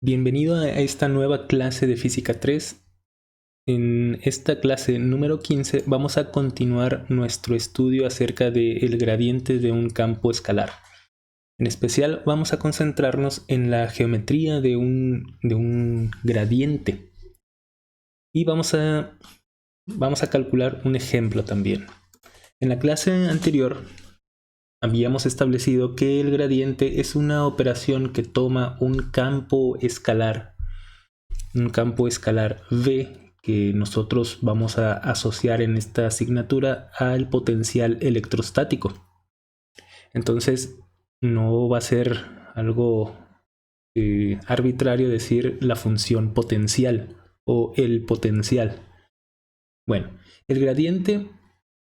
Bienvenido a esta nueva clase de Física 3. En esta clase número 15 vamos a continuar nuestro estudio acerca del gradiente de un campo escalar. En especial vamos a concentrarnos en la geometría de un gradiente. Y vamos a calcular un ejemplo también. En la clase anterior habíamos establecido que el gradiente es una operación que toma un campo escalar V, que nosotros vamos a asociar en esta asignatura al potencial electrostático. Entonces no va a ser algo arbitrario decir la función potencial o el potencial. Bueno, el gradiente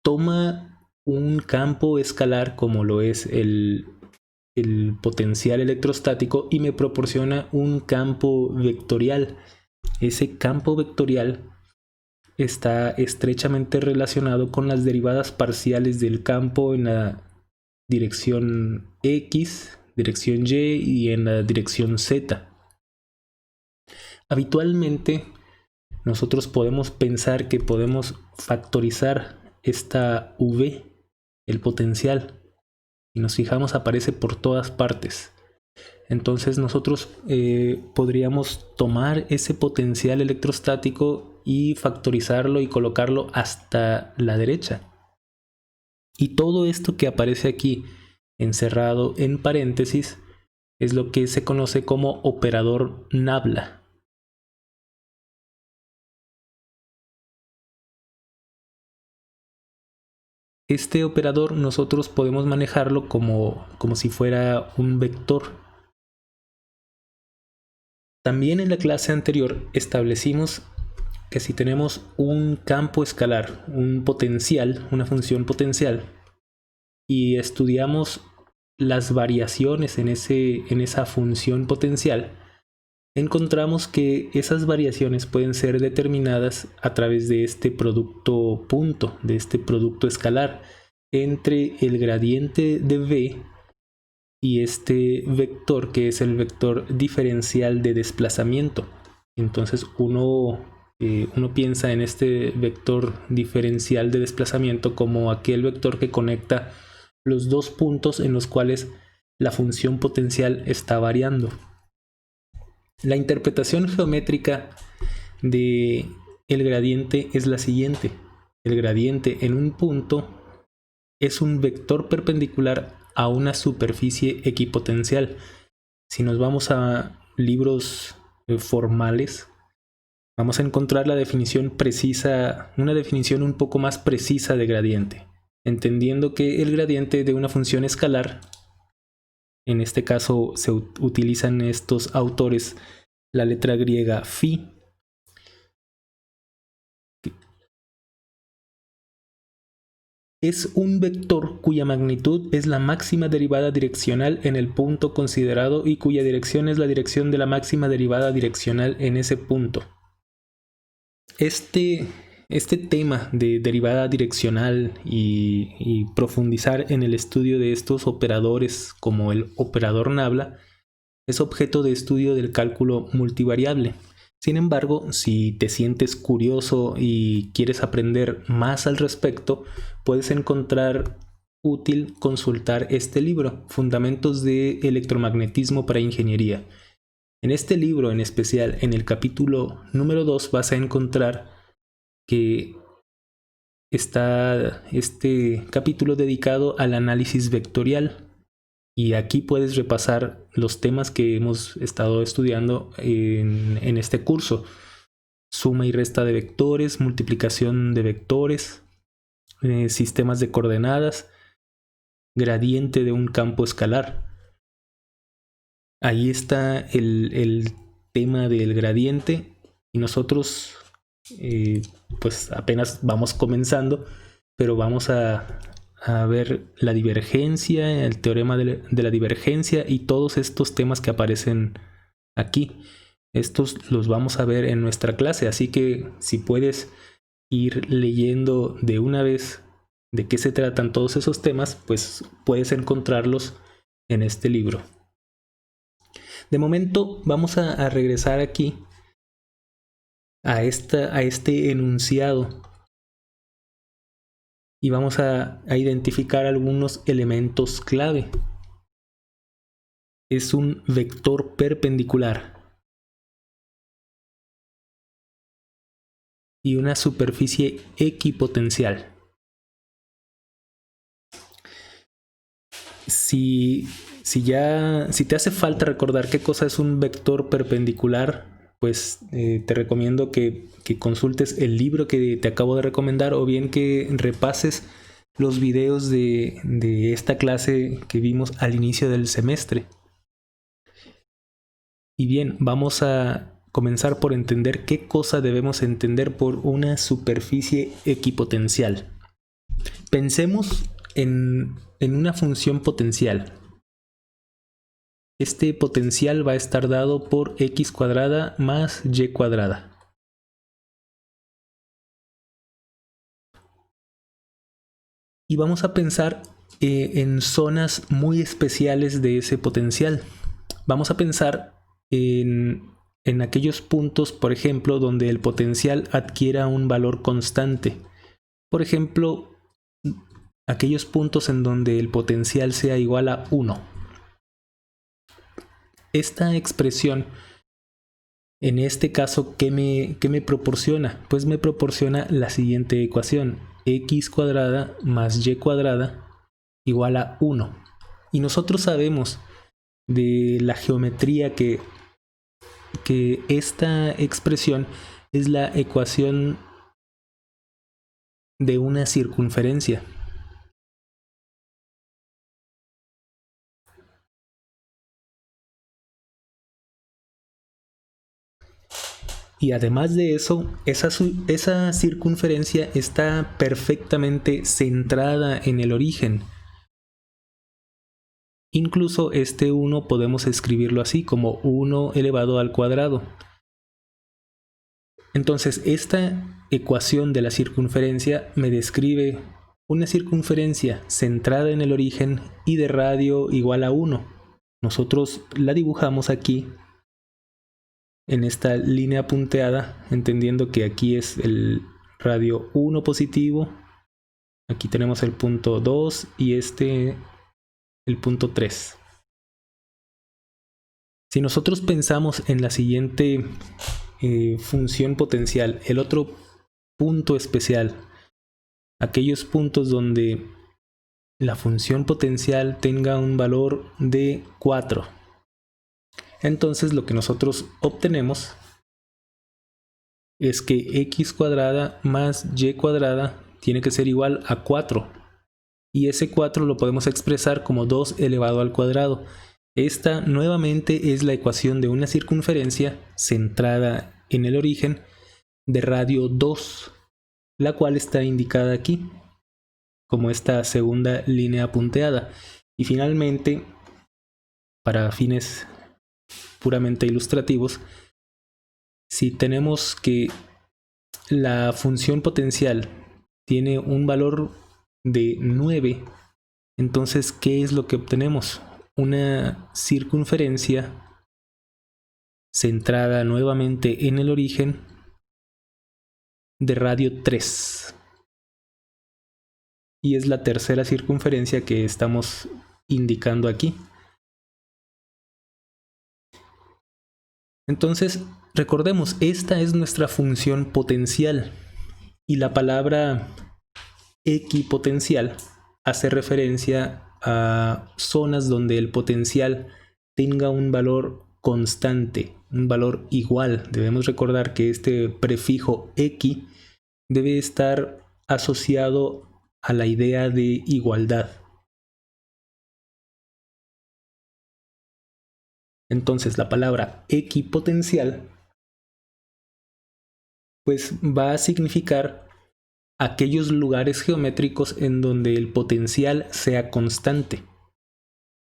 toma un campo escalar como lo es el potencial electrostático y me proporciona un campo vectorial. Ese campo vectorial está estrechamente relacionado con las derivadas parciales del campo en la dirección X, dirección Y y en la dirección Z. Habitualmente nosotros podemos pensar que podemos factorizar esta V, el potencial, y nos fijamos aparece por todas partes. Entonces nosotros podríamos tomar ese potencial electrostático y factorizarlo y colocarlo hasta la derecha. Y todo esto que aparece aquí encerrado en paréntesis es lo que se conoce como operador nabla. Este operador nosotros podemos manejarlo como si fuera un vector. También en la clase anterior establecimos que si tenemos un campo escalar, un potencial, una función potencial, y estudiamos las variaciones en esa función potencial, encontramos que esas variaciones pueden ser determinadas a través de este producto punto, de este producto escalar entre el gradiente de V y este vector que es el vector diferencial de desplazamiento. Entonces uno piensa en este vector diferencial de desplazamiento como aquel vector que conecta los dos puntos en los cuales la función potencial está variando. La interpretación geométrica de el gradiente es la siguiente. El gradiente en un punto es un vector perpendicular a una superficie equipotencial. Si nos vamos a libros formales, vamos a encontrar la definición precisa, una definición un poco más precisa de gradiente, entendiendo que el gradiente de una función escalar, en este caso se utilizan estos autores la letra griega phi, es un vector cuya magnitud es la máxima derivada direccional en el punto considerado y cuya dirección es la dirección de la máxima derivada direccional en ese punto. Este tema de derivada direccional y profundizar en el estudio de estos operadores como el operador nabla es objeto de estudio del cálculo multivariable. Sin embargo, si te sientes curioso y quieres aprender más al respecto, puedes encontrar útil consultar este libro, Fundamentos de Electromagnetismo para Ingeniería. En este libro en especial, en el capítulo número 2, vas a encontrar que está este capítulo dedicado al análisis vectorial. Y aquí puedes repasar los temas que hemos estado estudiando en este curso. Suma y resta de vectores, multiplicación de vectores, sistemas de coordenadas, gradiente de un campo escalar. Ahí está el tema del gradiente y nosotros pues apenas vamos comenzando, pero vamos a ver la divergencia, el teorema de la divergencia y todos estos temas que aparecen aquí. Estos los vamos a ver en nuestra clase, así que si puedes ir leyendo de una vez de qué se tratan todos esos temas, pues puedes encontrarlos en este libro. De momento vamos a regresar aquí a este enunciado y vamos a identificar algunos elementos clave. Es un vector perpendicular y una superficie equipotencial. Si te hace falta recordar qué cosa es un vector perpendicular, pues te recomiendo que consultes el libro que te acabo de recomendar, o bien que repases los videos de esta clase que vimos al inicio del semestre. Y bien, vamos a comenzar por entender qué cosa debemos entender por una superficie equipotencial. Pensemos en una función potencial. Este potencial va a estar dado por x cuadrada más y cuadrada. Y vamos a pensar en zonas muy especiales de ese potencial. Vamos a pensar en aquellos puntos, por ejemplo, donde el potencial adquiera un valor constante. Por ejemplo, aquellos puntos en donde el potencial sea igual a 1. Esta expresión, en este caso, ¿qué me proporciona? Pues me proporciona la siguiente ecuación: x cuadrada más y cuadrada igual a 1. Y nosotros sabemos de la geometría que esta expresión es la ecuación de una circunferencia. Y además de eso, esa circunferencia está perfectamente centrada en el origen. Incluso este 1 podemos escribirlo así, como 1 elevado al cuadrado. Entonces, esta ecuación de la circunferencia me describe una circunferencia centrada en el origen y de radio igual a 1. Nosotros la dibujamos aquí en esta línea punteada, entendiendo que aquí es el radio 1 positivo, aquí tenemos el punto 2 y el punto 3. Si nosotros pensamos en la siguiente función potencial, el otro punto especial, aquellos puntos donde la función potencial tenga un valor de 4, entonces lo que nosotros obtenemos es que x cuadrada más y cuadrada tiene que ser igual a 4, y ese 4 lo podemos expresar como 2 elevado al cuadrado. Esta nuevamente es la ecuación de una circunferencia centrada en el origen de radio 2, la cual está indicada aquí como esta segunda línea punteada. Y finalmente, para fines puramente ilustrativos, si tenemos que la función potencial tiene un valor de 9, entonces, ¿qué es lo que obtenemos? Una circunferencia centrada nuevamente en el origen de radio 3. Y es la tercera circunferencia que estamos indicando aquí. Entonces, recordemos, esta es nuestra función potencial. Y la palabra equipotencial hace referencia a zonas donde el potencial tenga un valor constante, un valor igual. Debemos recordar que este prefijo equi debe estar asociado a la idea de igualdad. Entonces la palabra equipotencial pues va a significar aquellos lugares geométricos en donde el potencial sea constante.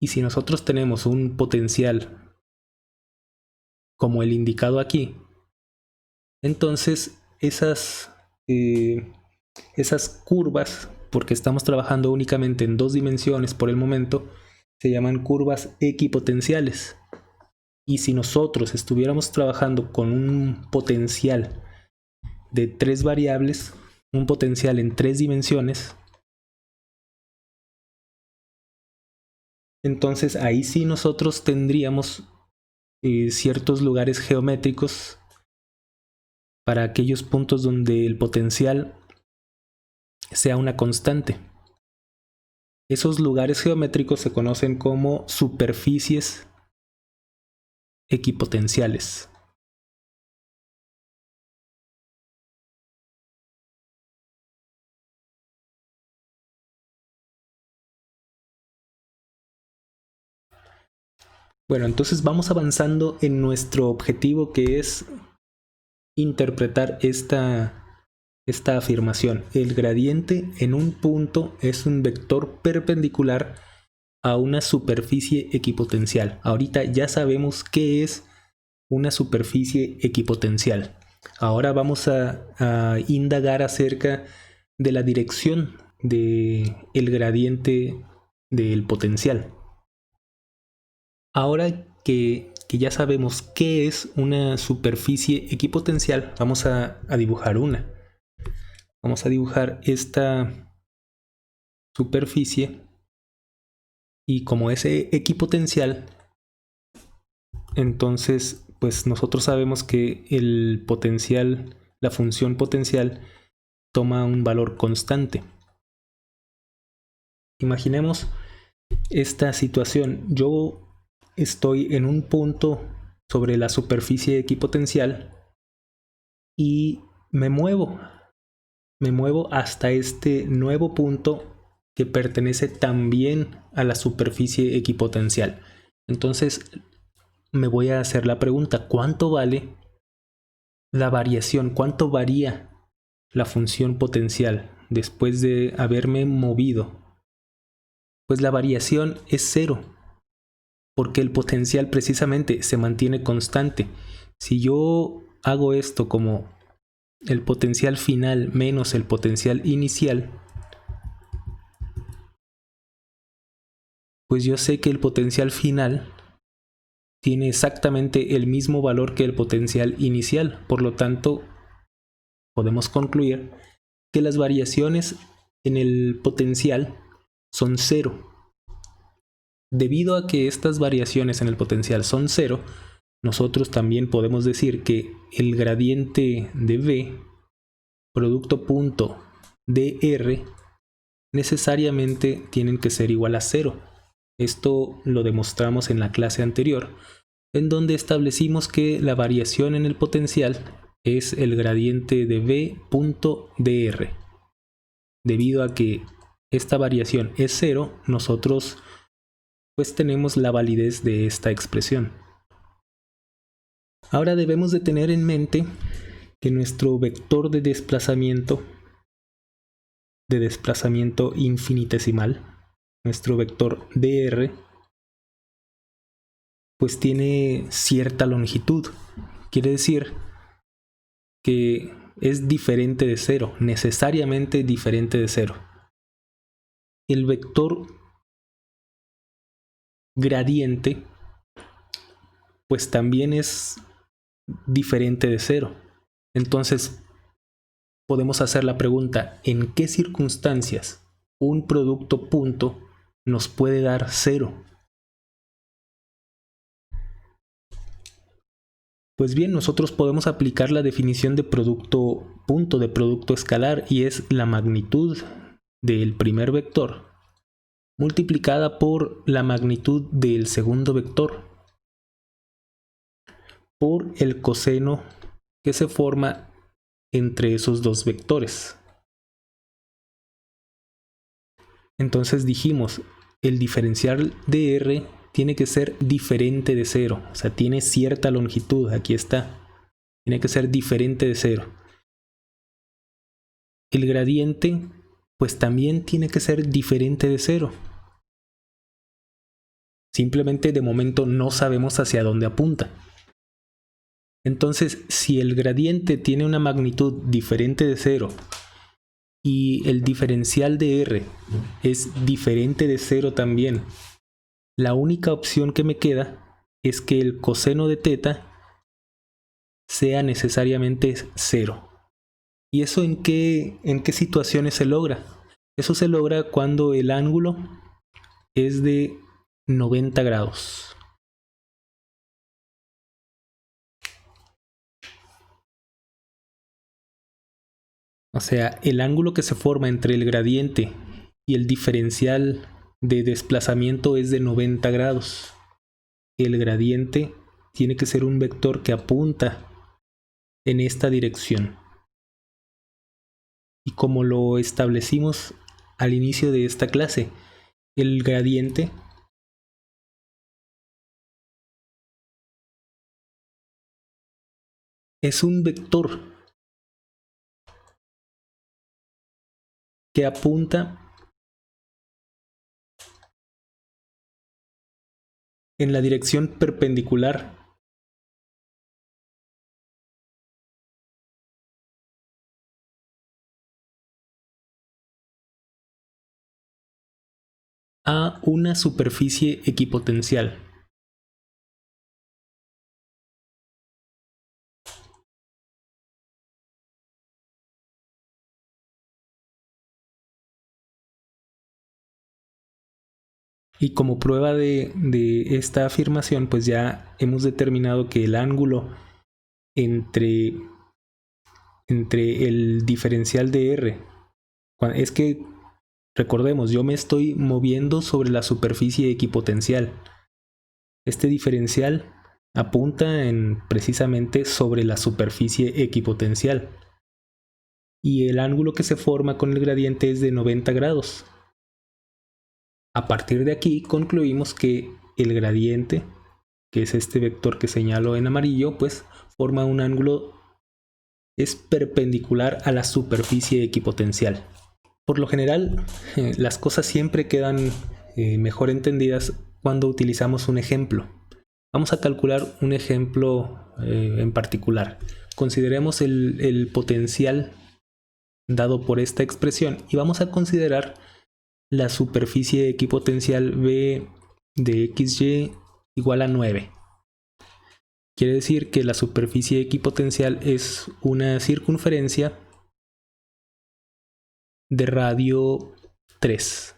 Y si nosotros tenemos un potencial como el indicado aquí, entonces esas curvas, porque estamos trabajando únicamente en 2 dimensiones por el momento, se llaman curvas equipotenciales. Y si nosotros estuviéramos trabajando con un potencial de 3 variables, un potencial en 3 dimensiones, entonces ahí sí nosotros tendríamos ciertos lugares geométricos para aquellos puntos donde el potencial sea una constante. Esos lugares geométricos se conocen como superficies equipotenciales. Bueno, entonces vamos avanzando en nuestro objetivo, que es interpretar esta afirmación. El gradiente en un punto es un vector perpendicular a una superficie equipotencial. Ahorita ya sabemos qué es una superficie equipotencial. Ahora vamos a indagar acerca de la dirección del gradiente del potencial. Ahora que ya sabemos qué es una superficie equipotencial, vamos a dibujar una. Vamos a dibujar esta superficie y como es equipotencial, entonces pues nosotros sabemos que el potencial, la función potencial, toma un valor constante. Imaginemos esta situación. Yo estoy en un punto sobre la superficie equipotencial y me muevo hasta este nuevo punto que pertenece también a la superficie equipotencial. Entonces me voy a hacer la pregunta: ¿cuánto vale la variación? ¿Cuánto varía la función potencial después de haberme movido? Pues la variación es 0, porque el potencial precisamente se mantiene constante. Si yo hago esto como el potencial final menos el potencial inicial, pues yo sé que el potencial final tiene exactamente el mismo valor que el potencial inicial. Por lo tanto, podemos concluir que las variaciones en el potencial son 0. Debido a que estas variaciones en el potencial son 0, nosotros también podemos decir que el gradiente de V, producto punto dr, necesariamente tienen que ser igual a 0. Esto lo demostramos en la clase anterior, en donde establecimos que la variación en el potencial es el gradiente de V.dr. Debido a que esta variación es 0, nosotros pues tenemos la validez de esta expresión. Ahora debemos de tener en mente que nuestro vector de desplazamiento infinitesimal, nuestro vector dr, pues tiene cierta longitud. Quiere decir que es diferente de 0, necesariamente diferente de 0. El vector gradiente pues también es diferente de 0. Entonces podemos hacer la pregunta: ¿en qué circunstancias un producto punto nos puede dar 0? Pues bien, nosotros podemos aplicar la definición de producto punto, de producto escalar, y es la magnitud del primer vector multiplicada por la magnitud del segundo vector por el coseno que se forma entre esos dos vectores. Entonces dijimos, el diferencial de R tiene que ser diferente de 0, o sea, tiene cierta longitud, aquí está, tiene que ser diferente de 0. El gradiente pues también tiene que ser diferente de 0. Simplemente de momento no sabemos hacia dónde apunta. Entonces, si el gradiente tiene una magnitud diferente de 0 y el diferencial de R es diferente de 0 también, la única opción que me queda es que el coseno de teta sea necesariamente 0. ¿Y eso en qué situaciones se logra? Eso se logra cuando el ángulo es de 90 grados. O sea, el ángulo que se forma entre el gradiente y el diferencial de desplazamiento es de 90 grados. El gradiente tiene que ser un vector que apunta en esta dirección. Y como lo establecimos al inicio de esta clase, el gradiente es un vector que apunta en la dirección perpendicular a una superficie equipotencial. Y como prueba de esta afirmación, pues ya hemos determinado que el ángulo entre el diferencial de R, es que recordemos, yo me estoy moviendo sobre la superficie equipotencial. Este diferencial apunta precisamente sobre la superficie equipotencial. Y el ángulo que se forma con el gradiente es de 90 grados. A partir de aquí concluimos que el gradiente, que es este vector que señalo en amarillo, pues forma un ángulo, es perpendicular a la superficie equipotencial. Por lo general, las cosas siempre quedan mejor entendidas cuando utilizamos un ejemplo. Vamos a calcular un ejemplo en particular. Consideremos el potencial dado por esta expresión y vamos a considerar la superficie equipotencial B de XY igual a 9. Quiere decir que la superficie equipotencial es una circunferencia de radio 3.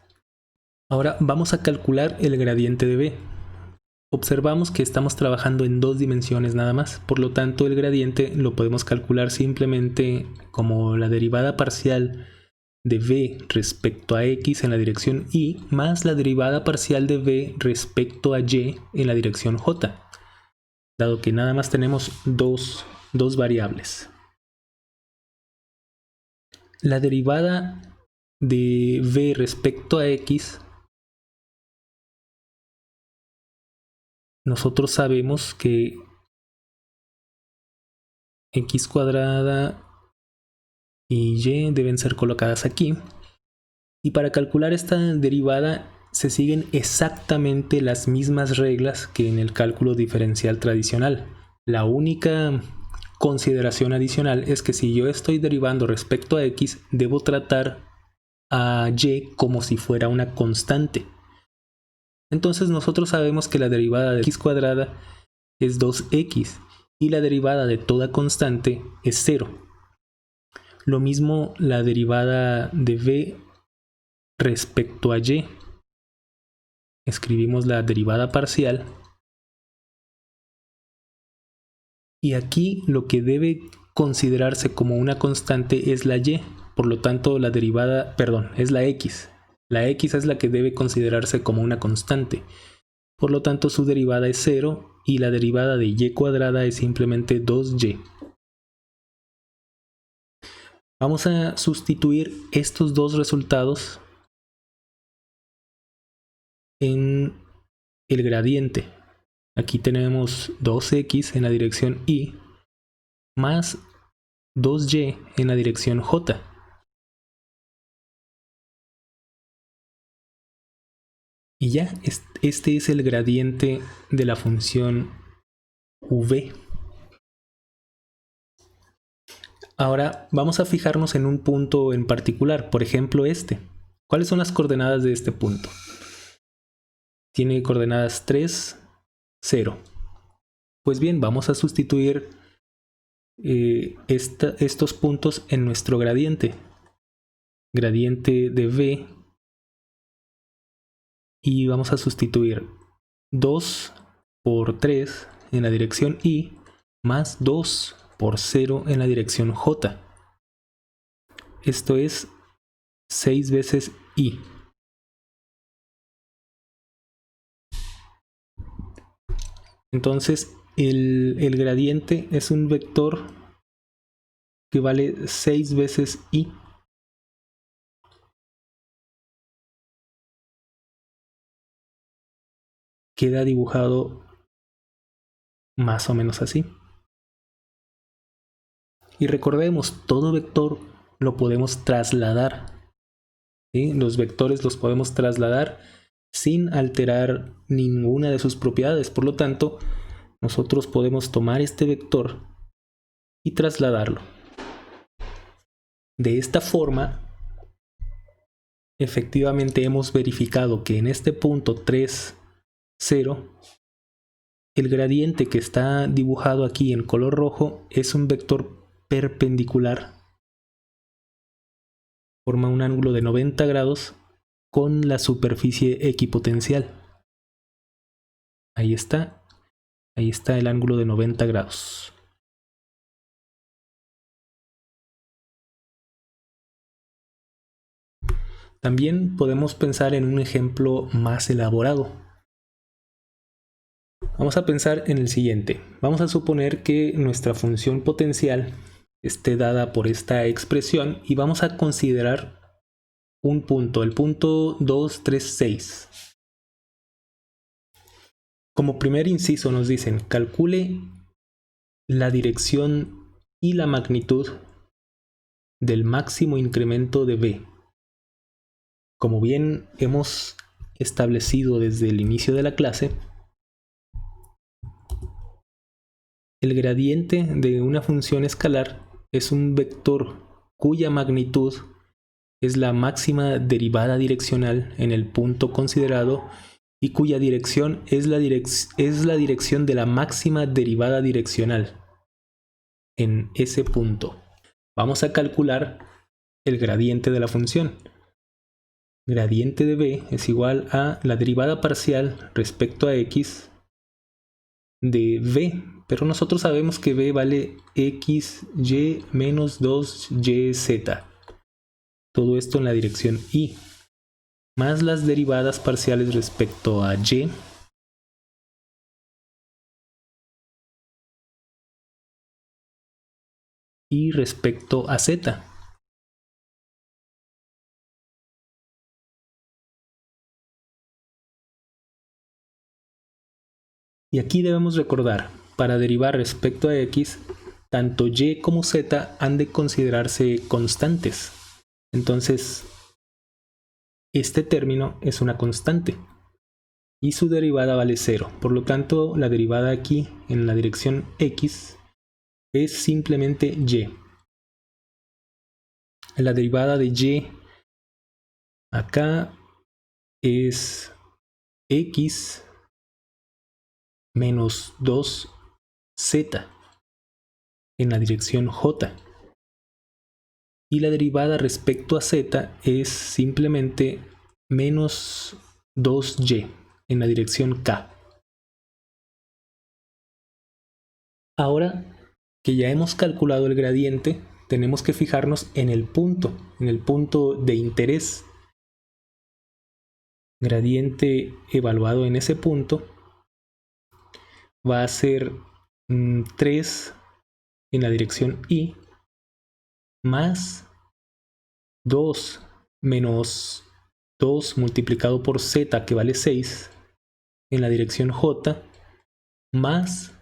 Ahora vamos a calcular el gradiente de B. Observamos que estamos trabajando en 2 dimensiones nada más, por lo tanto el gradiente lo podemos calcular simplemente como la derivada parcial de v respecto a x en la dirección y más la derivada parcial de v respecto a y en la dirección j, dado que nada más tenemos dos variables. La derivada de v respecto a x, nosotros sabemos que x cuadrada y y deben ser colocadas aquí. Y para calcular esta derivada se siguen exactamente las mismas reglas que en el cálculo diferencial tradicional. La única consideración adicional es que si yo estoy derivando respecto a x, debo tratar a y como si fuera una constante. Entonces nosotros sabemos que la derivada de x cuadrada es 2x y la derivada de toda constante es 0. Lo mismo la derivada de v respecto a y. Escribimos la derivada parcial. Y aquí lo que debe considerarse como una constante es la y. Por lo tanto, la derivada, es la x. La x es la que debe considerarse como una constante. Por lo tanto, su derivada es 0 y la derivada de y cuadrada es simplemente 2y. Vamos a sustituir estos dos resultados en el gradiente. Aquí tenemos 2x en la dirección y más 2y en la dirección j. Y ya, este es el gradiente de la función v. Ahora vamos a fijarnos en un punto en particular, por ejemplo este. ¿Cuáles son las coordenadas de este punto? Tiene coordenadas 3, 0. Pues bien, vamos a sustituir estos puntos en nuestro gradiente. Gradiente de v, y vamos a sustituir 2 por 3 en la dirección y más 2 por 0 en la dirección j. Esto es 6 veces i. Entonces el gradiente es un vector que vale 6 veces i. Queda dibujado más o menos así. Y recordemos, todo vector lo podemos trasladar, ¿sí? Los vectores los podemos trasladar sin alterar ninguna de sus propiedades. Por lo tanto, nosotros podemos tomar este vector y trasladarlo. De esta forma, efectivamente hemos verificado que en este punto 3, 0, el gradiente que está dibujado aquí en color rojo es un vector perpendicular. Forma un ángulo de 90 grados con la superficie equipotencial. Ahí está el ángulo de 90 grados. También podemos pensar en un ejemplo más elaborado. Vamos a pensar en el siguiente. Vamos a suponer que nuestra función potencial esté dada por esta expresión y vamos a considerar un punto, el punto 2, 3, 6. Como primer inciso nos dicen, calcule la dirección y la magnitud del máximo incremento de v. Como bien hemos establecido desde el inicio de la clase, el gradiente de una función escalar es un vector cuya magnitud es la máxima derivada direccional en el punto considerado y cuya dirección es la dirección de la máxima derivada direccional en ese punto. Vamos a calcular el gradiente de la función. Gradiente de v es igual a la derivada parcial respecto a x de v, pero nosotros sabemos que v vale xy menos 2yz. Todo esto en la dirección y, más las derivadas parciales respecto a y respecto a z. Y aquí debemos recordar, para derivar respecto a x, tanto y como z han de considerarse constantes. Entonces, este término es una constante y su derivada vale 0. Por lo tanto, la derivada aquí en la dirección x es simplemente y. La derivada de y acá es x menos 2z en la dirección j. Y la derivada respecto a z es simplemente menos 2y en la dirección k. Ahora que ya hemos calculado el gradiente, tenemos que fijarnos en el punto de interés. Gradiente evaluado en ese punto va a ser 3 en la dirección y más 2 menos 2 multiplicado por z, que vale 6 en la dirección j, más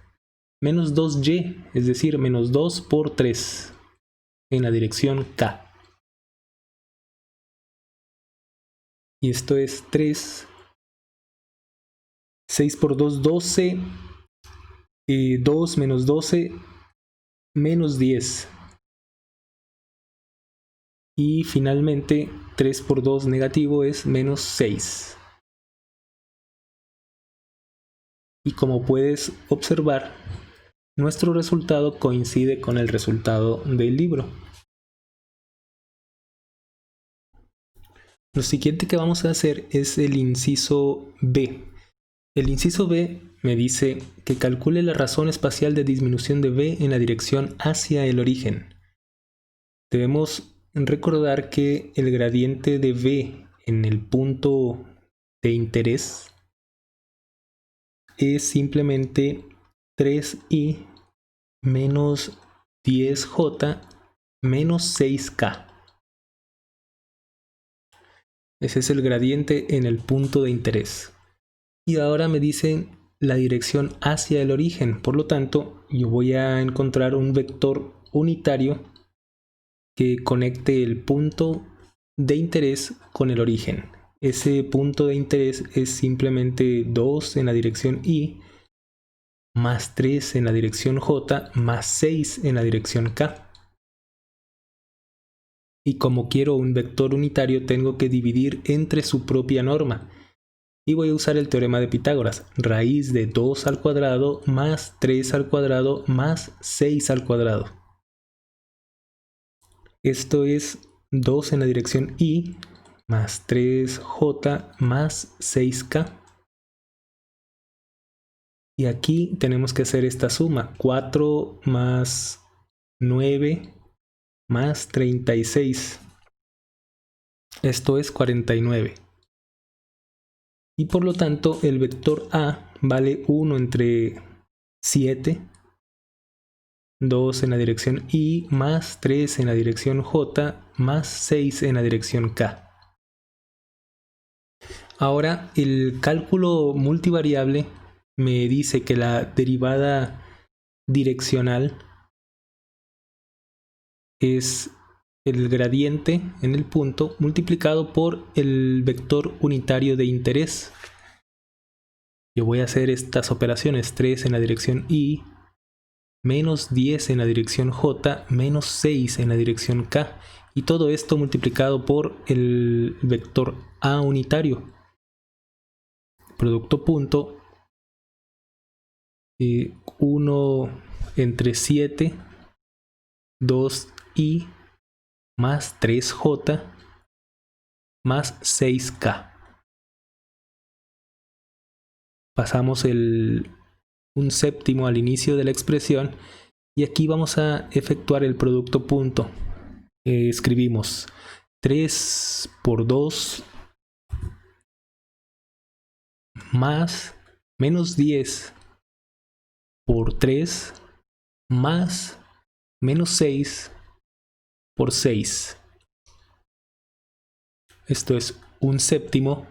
menos 2y, es decir, menos 2 por 3 en la dirección k. Y esto es 3, 6 por 2, 12, 2 menos 12, menos 10. Y finalmente 3 por 2 negativo es menos 6. Y como puedes observar, nuestro resultado coincide con el resultado del libro. Lo siguiente que vamos a hacer es el inciso B. El inciso B me dice que calcule la razón espacial de disminución de B en la dirección hacia el origen. Debemos recordar que el gradiente de B en el punto de interés es simplemente 3i menos 10j menos 6k. Ese es el gradiente en el punto de interés. Y ahora me dicen la dirección hacia el origen. Por lo tanto, yo voy a encontrar un vector unitario que conecte el punto de interés con el origen. Ese punto de interés es simplemente 2 en la dirección y, más 3 en la dirección j, más 6 en la dirección k. Y como quiero un vector unitario, tengo que dividir entre su propia norma. Y voy a usar el teorema de Pitágoras. Raíz de 2 al cuadrado más 3 al cuadrado más 6 al cuadrado. Esto es 2 en la dirección y más 3j más 6k. Y aquí tenemos que hacer esta suma. 4 más 9 más 36. Esto es 49. Y por lo tanto el vector A vale 1 entre 7, 2 en la dirección y más 3 en la dirección j más 6 en la dirección k. Ahora el cálculo multivariable me dice que la derivada direccional es el gradiente en el punto multiplicado por el vector unitario de interés. Yo voy a hacer estas operaciones: 3 en la dirección y, menos 10 en la dirección j, menos 6 en la dirección k, y todo esto multiplicado por el vector a unitario. Producto punto, 1 entre 7, 2i más 3j más 6k. Pasamos un séptimo al inicio de la expresión y aquí vamos a efectuar el producto punto. Escribimos 3 por 2 más menos 10 por 3 más menos 6 por 6. Esto es un séptimo.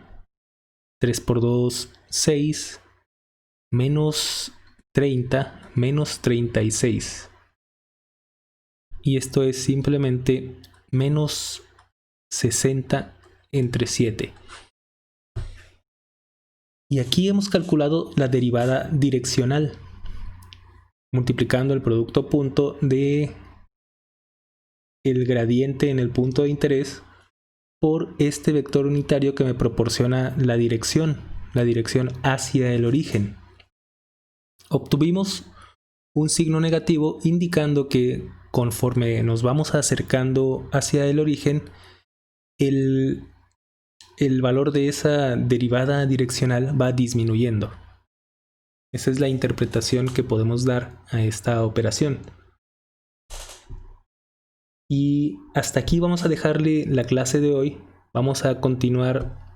3 por 2, 6, menos 30, menos 36. Y esto es simplemente menos 60 entre 7. Y aquí hemos calculado la derivada direccional, multiplicando el producto punto de el gradiente en el punto de interés por este vector unitario que me proporciona la dirección hacia el origen. Obtuvimos un signo negativo indicando que conforme nos vamos acercando hacia el origen, el valor de esa derivada direccional va disminuyendo. Esa es la interpretación que podemos dar a esta operación. Y hasta aquí vamos a dejarle la clase de hoy. Vamos a continuar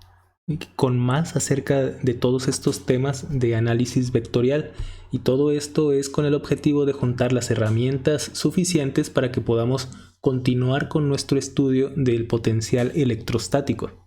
con más acerca de todos estos temas de análisis vectorial, y todo esto es con el objetivo de juntar las herramientas suficientes para que podamos continuar con nuestro estudio del potencial electrostático.